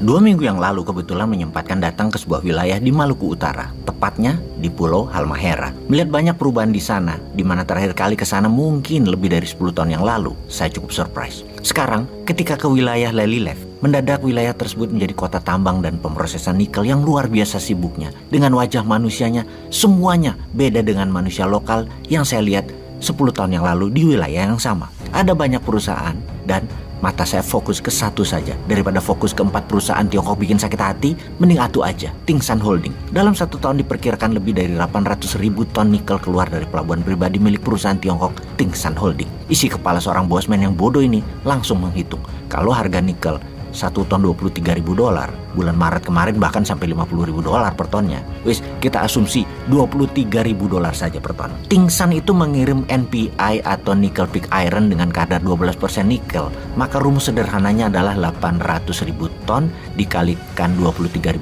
2 minggu yang lalu kebetulan menyempatkan datang ke sebuah wilayah di Maluku Utara, tepatnya di Pulau Halmahera. Melihat banyak perubahan di sana, di mana terakhir kali ke sana mungkin lebih dari 10 tahun yang lalu, saya cukup surprise. Sekarang, ketika ke wilayah Lelylef, mendadak wilayah tersebut menjadi kota tambang dan pemrosesan nikel yang luar biasa sibuknya. Dengan wajah manusianya, semuanya beda dengan manusia lokal yang saya lihat 10 tahun yang lalu di wilayah yang sama. Ada banyak perusahaan dan mata saya fokus ke satu saja. Daripada fokus ke 4 perusahaan Tiongkok bikin sakit hati, mending atu aja, Tingsan Holding. Dalam 1 tahun diperkirakan lebih dari 800.000 ton nikel keluar dari pelabuhan pribadi milik perusahaan Tiongkok Tingsan Holding. Isi kepala seorang bosman yang bodoh ini langsung menghitung. Kalau harga nikel 1 ton $23.000, bulan Maret kemarin bahkan sampai $50.000 per tonnya. Wis, kita asumsi $23.000 saja per ton. Tingsan itu mengirim NPI atau nickel pig iron dengan kadar 12% nikel. Maka rumus sederhananya adalah 800.000 ton dikalikan $23.000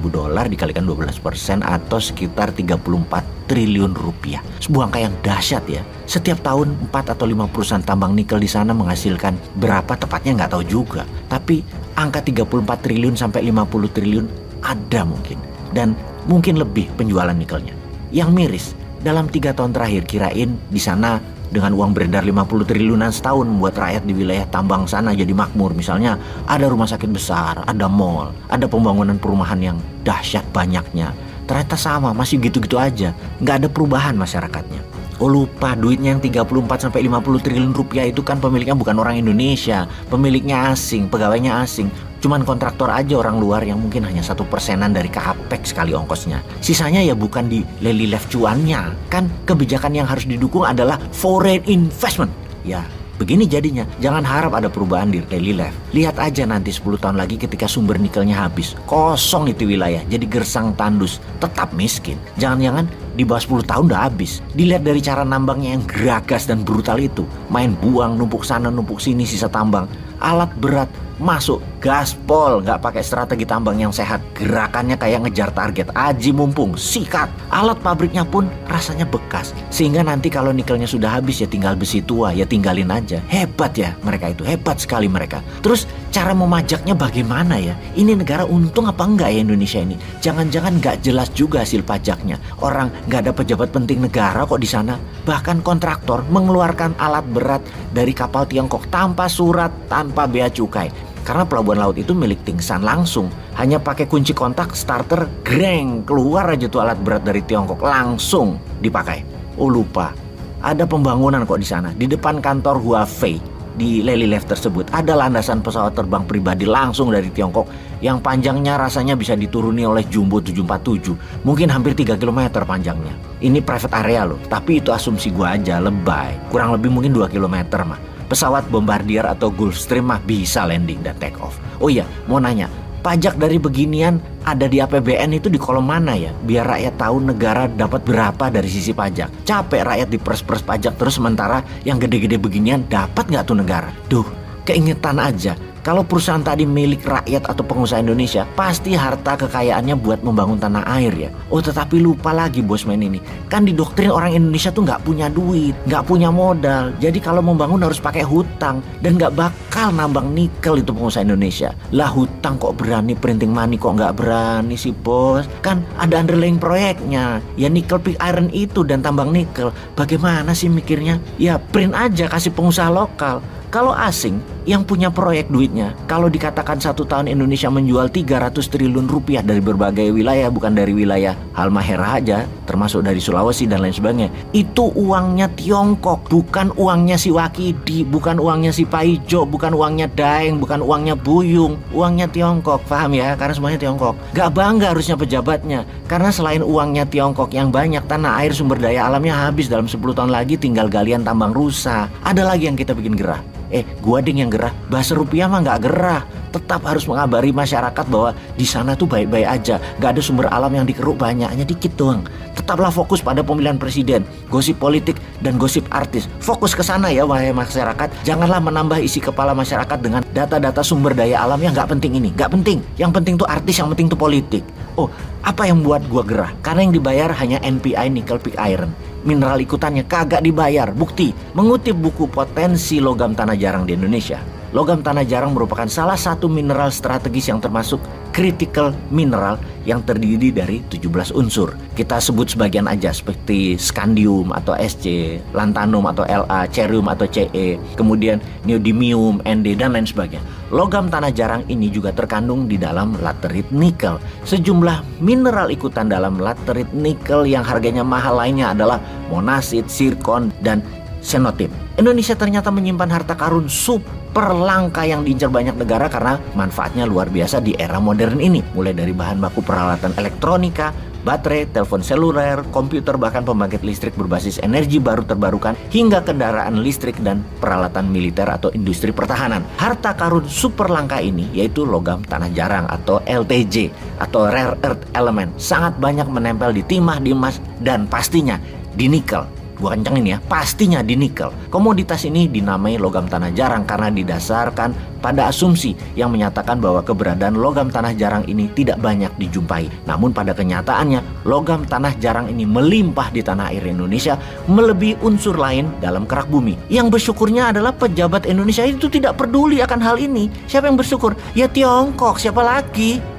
dikalikan 12% atau sekitar 34 triliun rupiah. Sebuah angka yang dahsyat ya. Setiap tahun 4 atau 5 perusahaan tambang nikel di sana menghasilkan berapa tepatnya nggak tahu juga. Tapi angka 34 triliun sampai 50 triliun ada mungkin. Dan mungkin lebih penjualan nikelnya. Yang miris, dalam 3 tahun terakhir kirain di sana dengan uang beredar 50 triliunan setahun membuat rakyat di wilayah tambang sana jadi makmur. Misalnya ada rumah sakit besar, ada mall, ada pembangunan perumahan yang dahsyat banyaknya. Ternyata sama, masih gitu-gitu aja. Nggak ada perubahan masyarakatnya. Oh lupa, duitnya yang 34-50 triliun rupiah itu kan pemiliknya bukan orang Indonesia. Pemiliknya asing, pegawainya asing. Cuman kontraktor aja orang luar yang mungkin hanya 1%-an dari capex sekali ongkosnya. Sisanya ya bukan di Lelylef cuannya. Kan kebijakan yang harus didukung adalah foreign investment. Ya, begini jadinya, jangan harap ada perubahan di Lelylef. Lihat aja nanti 10 tahun lagi ketika sumber nikelnya habis. Kosong itu wilayah, jadi gersang tandus, tetap miskin. Jangan-jangan di bawah 10 tahun udah habis. Dilihat dari cara nambangnya yang geragas dan brutal itu. Main buang, numpuk sana, numpuk sini sisa tambang. Alat berat masuk, gaspol, nggak pakai strategi tambang yang sehat. Gerakannya kayak ngejar target, aji mumpung, sikat. Alat pabriknya pun rasanya bekas. Sehingga nanti kalau nikelnya sudah habis ya tinggal besi tua, ya tinggalin aja. Hebat ya mereka itu, hebat sekali mereka. Terus cara memajaknya bagaimana ya? Ini negara untung apa enggak ya Indonesia ini? Jangan-jangan nggak jelas juga hasil pajaknya. Orang nggak ada pejabat penting negara kok di sana. Bahkan kontraktor mengeluarkan alat berat dari kapal Tiongkok tanpa surat, tanpa bea cukai. Karena pelabuhan laut itu milik Tingsan langsung. Hanya pakai kunci kontak starter, greng, keluar aja tuh alat berat dari Tiongkok langsung dipakai. Oh lupa, ada pembangunan kok di sana. Di depan kantor Huawei di Lelylef tersebut ada landasan pesawat terbang pribadi langsung dari Tiongkok yang panjangnya rasanya bisa dituruni oleh Jumbo 747. Mungkin hampir 3 km panjangnya. Ini private area loh, tapi itu asumsi gua aja, lebay. Kurang lebih mungkin 2 km mah. Pesawat Bombardier atau Gulfstream mah bisa landing dan take off. Oh iya, mau nanya, pajak dari beginian ada di APBN itu di kolom mana ya? Biar rakyat tahu negara dapat berapa dari sisi pajak. Capek rakyat diperes-peres pajak terus sementara yang gede-gede beginian dapat nggak tuh negara? Duh, keingetan aja. Kalau perusahaan tadi milik rakyat atau pengusaha Indonesia, pasti harta kekayaannya buat membangun tanah air ya. Oh tetapi lupa lagi bosman ini. Kan didoktrin orang Indonesia tuh nggak punya duit, nggak punya modal. Jadi kalau membangun harus pakai hutang. Dan nggak bakal nambang nikel itu pengusaha Indonesia. Lah hutang kok berani, printing money kok nggak berani sih bos. Kan ada underlying proyeknya. Ya nikel pig iron itu dan tambang nikel. Bagaimana sih mikirnya? Ya print aja kasih pengusaha lokal. Kalau asing yang punya proyek duitnya, kalau dikatakan 1 tahun Indonesia menjual 300 triliun rupiah dari berbagai wilayah, bukan dari wilayah Halmahera aja, termasuk dari Sulawesi dan lain sebagainya, itu uangnya Tiongkok, bukan uangnya si Wakidi, bukan uangnya si Paijo, bukan uangnya Daeng, bukan uangnya Buyung, uangnya Tiongkok, paham ya? Karena semuanya Tiongkok. Gak bangga harusnya pejabatnya, karena selain uangnya Tiongkok yang banyak, tanah air sumber daya alamnya habis dalam 10 tahun lagi tinggal galian tambang rusa. Ada lagi yang kita bikin gerah. Gua ding yang gerah, bahasa rupiah mah nggak gerah. Tetap harus mengabari masyarakat bahwa di sana tuh baik-baik aja, nggak ada sumber alam yang dikeruk banyak, hanya dikit doang. Tetaplah fokus pada pemilihan presiden, gosip politik dan gosip artis. Fokus ke sana ya wahai masyarakat. Janganlah menambah isi kepala masyarakat dengan data-data sumber daya alam yang nggak penting ini, nggak penting. Yang penting tuh artis, yang penting tuh politik. Oh, apa yang buat gua gerah? Karena yang dibayar hanya NPI nickel pig iron. Mineral ikutannya kagak dibayar. Bukti, mengutip buku Potensi Logam Tanah Jarang di Indonesia, logam tanah jarang merupakan salah satu mineral strategis yang termasuk critical mineral yang terdiri dari 17 unsur. Kita sebut sebagian aja seperti scandium atau Sc, lanthanum atau La, cerium atau Ce, kemudian neodymium, Nd, dan lain sebagainya. Logam tanah jarang ini juga terkandung di dalam laterit nikel. Sejumlah mineral ikutan dalam laterit nikel yang harganya mahal lainnya adalah monasit, zirkon, dan xenotip. Indonesia ternyata menyimpan harta karun super langka yang diincar banyak negara karena manfaatnya luar biasa di era modern ini. Mulai dari bahan baku peralatan elektronika, baterai, telepon seluler, komputer, bahkan pembangkit listrik berbasis energi baru terbarukan, hingga kendaraan listrik dan peralatan militer atau industri pertahanan. Harta karun super langka ini yaitu logam tanah jarang atau LTJ atau rare earth element, sangat banyak menempel di timah, di emas, dan pastinya di nikel. Gua kencengin ya, pastinya di nikel. Komoditas ini dinamai logam tanah jarang karena didasarkan pada asumsi yang menyatakan bahwa keberadaan logam tanah jarang ini tidak banyak dijumpai. Namun pada kenyataannya, logam tanah jarang ini melimpah di tanah air Indonesia, melebihi unsur lain dalam kerak bumi. Yang bersyukurnya adalah pejabat Indonesia itu tidak peduli akan hal ini. Siapa yang bersyukur? Ya Tiongkok, siapa lagi?